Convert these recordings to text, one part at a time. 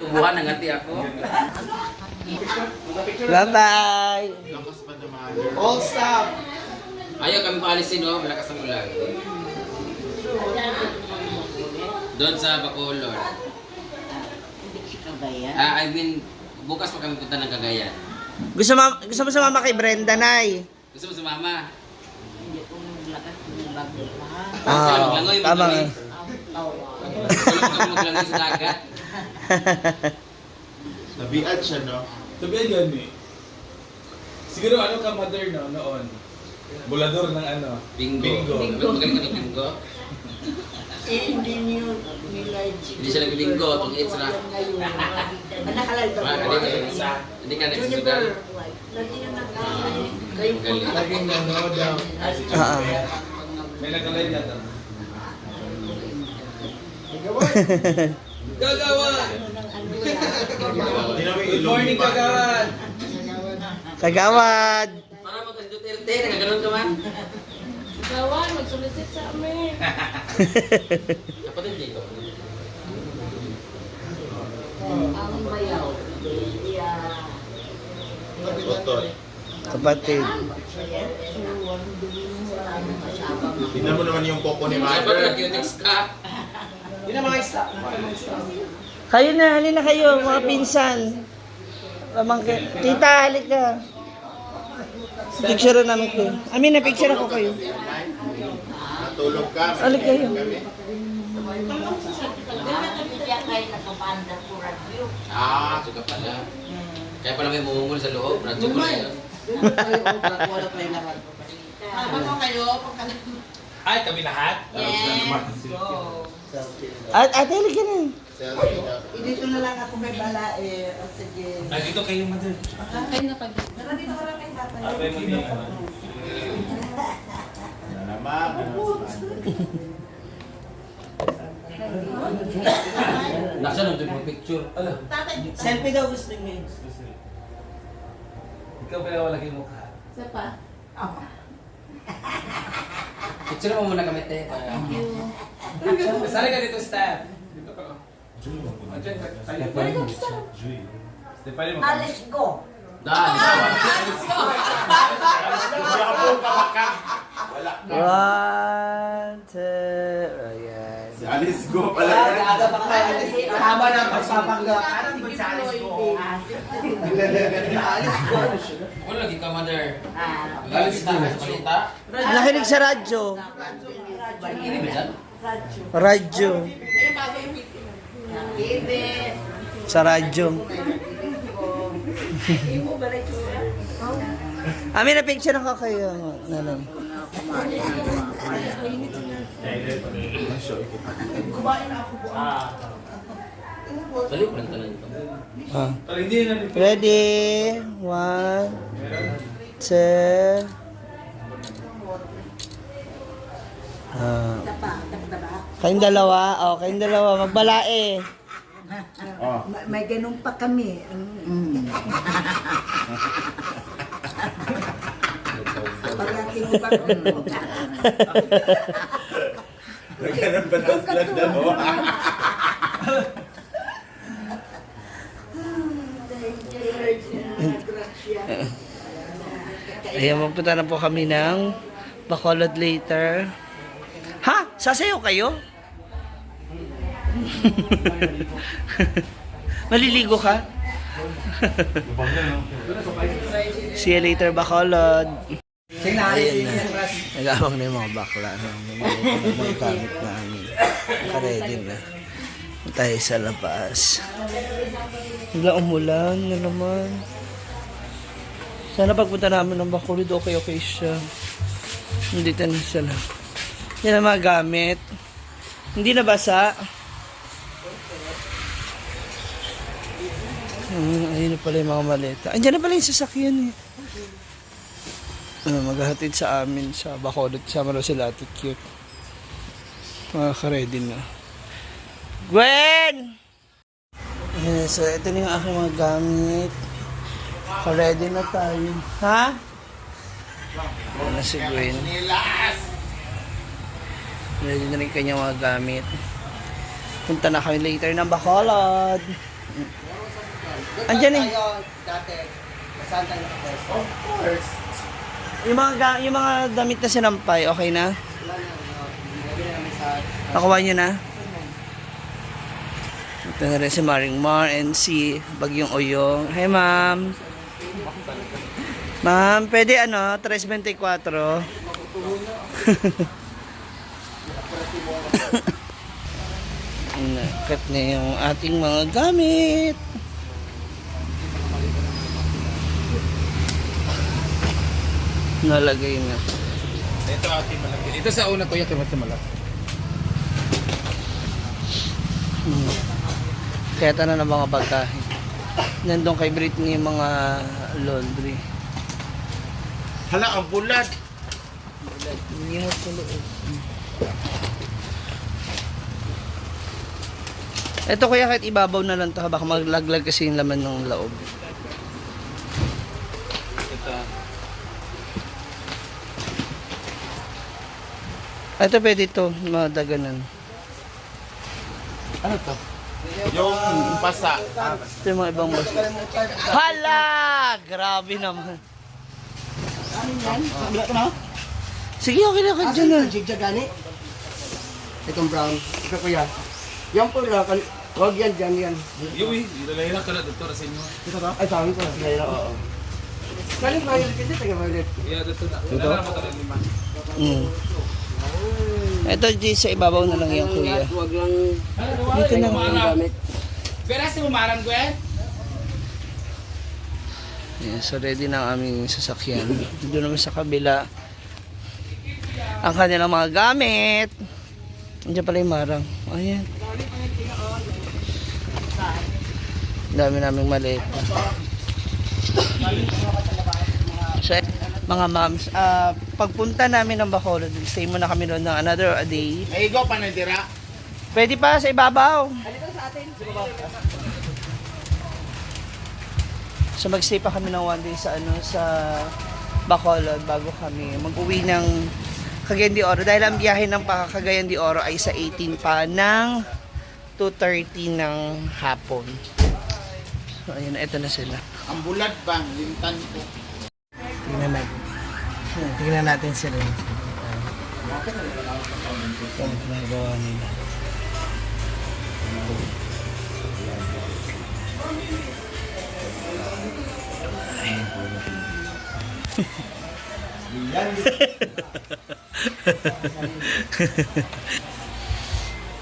Tubuhan, nangati ako. Bye-bye! All stop! Ayaw kami paalisin, no? Malakas ang ulan. Doon sa Bacolod. I mean, bukas pa kami punta ng Cagayan. Gusto mo sumama kay Brenda, Nay? Gusto mo sumama? Tama nga. Wala kami maglangoy sa dagat. Nabiad siya, no? Sabihan yun eh. Siguro ano ka mother no, noon? Bulador ng ano? Bingo. Magaling ka ng bingo. Hindi niyo nila Hindi siya nagbibingo. Itong it's na. Hindi ka nagsisidal. Laging nanood daw. May nag-alay yata. Gagawan! Good morning, Gagawan! Kagawad! Para mo kasi Duterte, nagaganon ka man. Gawan, magsulisit sa amin. Kapatid dito. Ang bayaw. Otot. Kapatid. Tingnan mo naman yung koko ni Sabi Mother. nag-unix ka. Kayo na, halina kayo, mga pinsan. Pamangkin. Tita, halika. Picture namin kayo. Amin na, picture ako kayo. Natulog ka. Halika kayo. Ah, suka pala. Kaya pala may mumungol sa loob. Radyo ko na yun. Ay, kami lahat? Ate, halika na. Selfie daw. Dito na lang ako may bala eh. O sige. Ay, dito kayo, mother. Ay, napag... Dito ka lang kay tatay. Ate, mother. Naman. Naksa nung yung picture. Ala. Selfie daw gusto niyo. Ikaw pala wala kayong mukha. Isa pa. Picture mo muna kami, te. Sali ka dito, staff. Dito ka. Stephanie mo. Stephanie mo. Alice go. Dahil. One, two, ayan. Si Alice Go pala. Haba ng pagpapanggap. Anong ba sa Alice go? Alice go. Ako lagi ka, mother. Galit sa balita. Nakinig sa radyo. Hindi ba dyan? Radyo. Bebe. Sa radyo. Amin na picture ako kayo. Nanay. Dali ko lang tanan ito. Ah. Pero hindi na dito. Ready? One, two. Kayong dalawa? Oh, kayong dalawa. Magbalae. May ganun pa kami. Pagkati mo pa Nagkaroon pa ng flat dalawa. Ayan, magpunta na po kami ng Bacolod later. Ha? Sasayaw kayo? Maliligo ka? See you later, Bacolod. Ayan na. Nag-awang na yung mga bakla. Mga gamit namin. Ready na. Tayo sa labas. Wala umulan na naman. Sana pagpunta namin ng Bacolod, okay siya. Nandito na sila. Yan ang mga gamit. Hindi na basa. Ayun na pala yung mga maleta. Andiyan na pala yung sasakyan eh. Maghahatid sa amin sa Bacolod. Sama daw sila Ate Cute. Makaka-ready na. Gwen! Ayan, so ito na yung aking mga gamit. Ready na tayo. Ha? Ayan na si Gwen. Ready na rin kanyang mga gamit. Punta na kami later ng Bacolod. Andyan eh. Tayo dati. Saan tayo nakapwesto? Of course. Yung mga damit na sinampay, okay na? Wala na. Nilagay na namin sa... Nakuha nyo na? Ito na rin si Maring Mar and si Bagyong Oyong. Hi, ma'am. Ma'am, pwede 324. Nakat na yung ating mga gamit. Nalagay na. Ito ating malaki. Ito sa una kuya, ito mas malaki. Kaya tayo na ng mga bagahe. Nandun kay Britney yung mga laundry. Hala, ang bulat. Limot sa loob. Ito kuya kahit ibabaw na lang to, baka maglaglag kasi yung laman ng loob. Ito pwede ito, madaganan. Ano to? Yung pasa. Ito yung mga ibang basa. Hala! Grabe naman. Ano yan? Wala ka na? Sige, okay na ka dyan na. Jigja gani? Itong brown. Ito kuya. Yan po lang. Huwag yan, dyan yan. Yuwi, ilalahirap ka na dito sa inyo. Ito ka? Ay, sabi ko. Oo. Galing violet hindi, taga violet. Yeah, dito na. Wala na mo tayo lima. Ito di sa ibabaw na lang yung kuya. Huwag lang Dito na. gamit. Pero si umaran ko eh. Yan, so ready na ang aming sasakyan. Doon naman sa kabila ang kanilang mga gamit. Andiyan pala yung marang. Ayan. Dami naming maliit. So, mga moms, pagpunta namin ng Bacolod, stay muna kami doon ng another a day. Ay, go pa na dira. Pwede pa sa ibabaw. So magstay pa kami ng one day sa sa Bacolod bago kami mag-uwi ng Cagayan de Oro dahil ang biyahe ng Cagayan de Oro ay sa 18 pa ng 2:30 ng hapon. So ayun, ito na sila. Ang bulat bang, lintan ko. Tingnan natin sila. Ito ang ginagawa nila.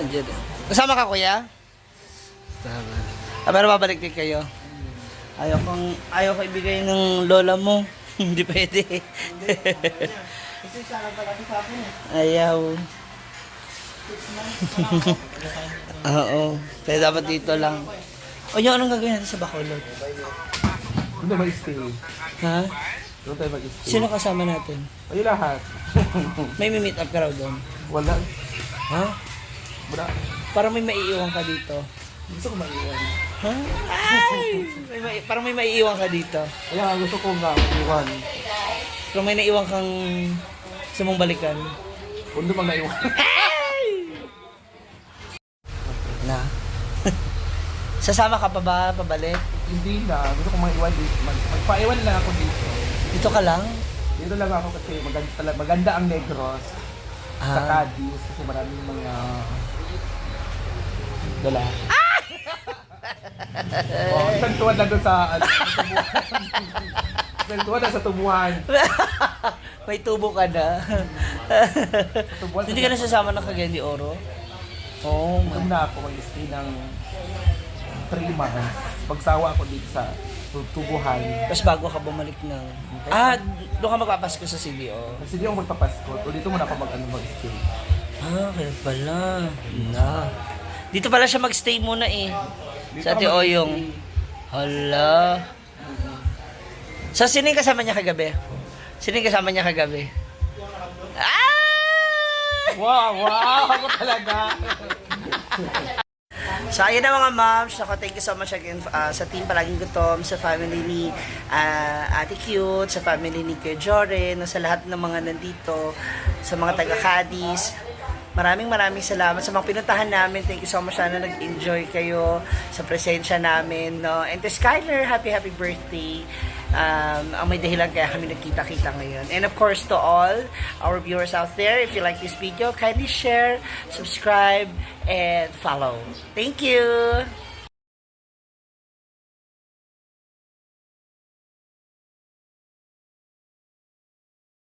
Andiyan. Kasama ka kuya? Kasama. Pero babalik din kayo. Ayaw ko ibigay ng lola mo. Hindi pwede. Ayaw. Oo. Kaya dapat dito lang. O yun, anong gagawin natin sa Bacolod? Hindi ba stay? Ha? Doon tayo mag-stay. Sino kasama natin? Ay, lahat. May meet up ka raw doon. Wala. Ha? Wala. Parang may maiiwan ka dito. Gusto ko maiwan. Ha? Ay! Parang may maiiwan ka dito. Kaya nga gusto ko nga maiwan. Parang may naiwan kang sa mong balikan. Kundo mang naiwan. Na? Sasama ka pa ba? Pabalik? Hindi na. Gusto ko maiwan. Magpaiwan lang ako dito. Dito ka lang? Dito lang ako kasi maganda ang Negros. Sa Ah. Cadiz. Kasi maraming mga... Dala. Oh, isang tuwan na doon sa... Isang tuwan na sa tubuhan. May tubo ka na. Tubuhan. Hindi ka na sasama ng Cagayan de Oro? Oo. Doon na ako mag-stay ng 3 months. Pagsawa ako dito sa tubuhan. Tapos bago ka bumalik ng... doon ka magpapasko sa CDO. Kasi di ako magpapasko. O dito muna ako mag-stay. Kaya pala. Na. Dito pala siya magstay muna eh. Sa Ate Oyong. Hala. So, sino yung kasama niya kagabi? Sino yung kasama niya kagabi? Ah! Wow! Ako talaga! So, ayun na mga moms. Ako, thank you so much again sa team Palaging Gutom, sa family ni Ate Cute, sa family ni Kuya Joren, sa lahat ng mga nandito, sa mga taga-Cadiz. Maraming salamat sa mga pinuntahan namin. Thank you so much. Sana nag-enjoy kayo sa presensya namin, no? And to Skyler, happy birthday. Ang may dahilan kaya kami nagkita-kita ngayon. And of course, to all our viewers out there, if you like this video, kindly share, subscribe, and follow. Thank you!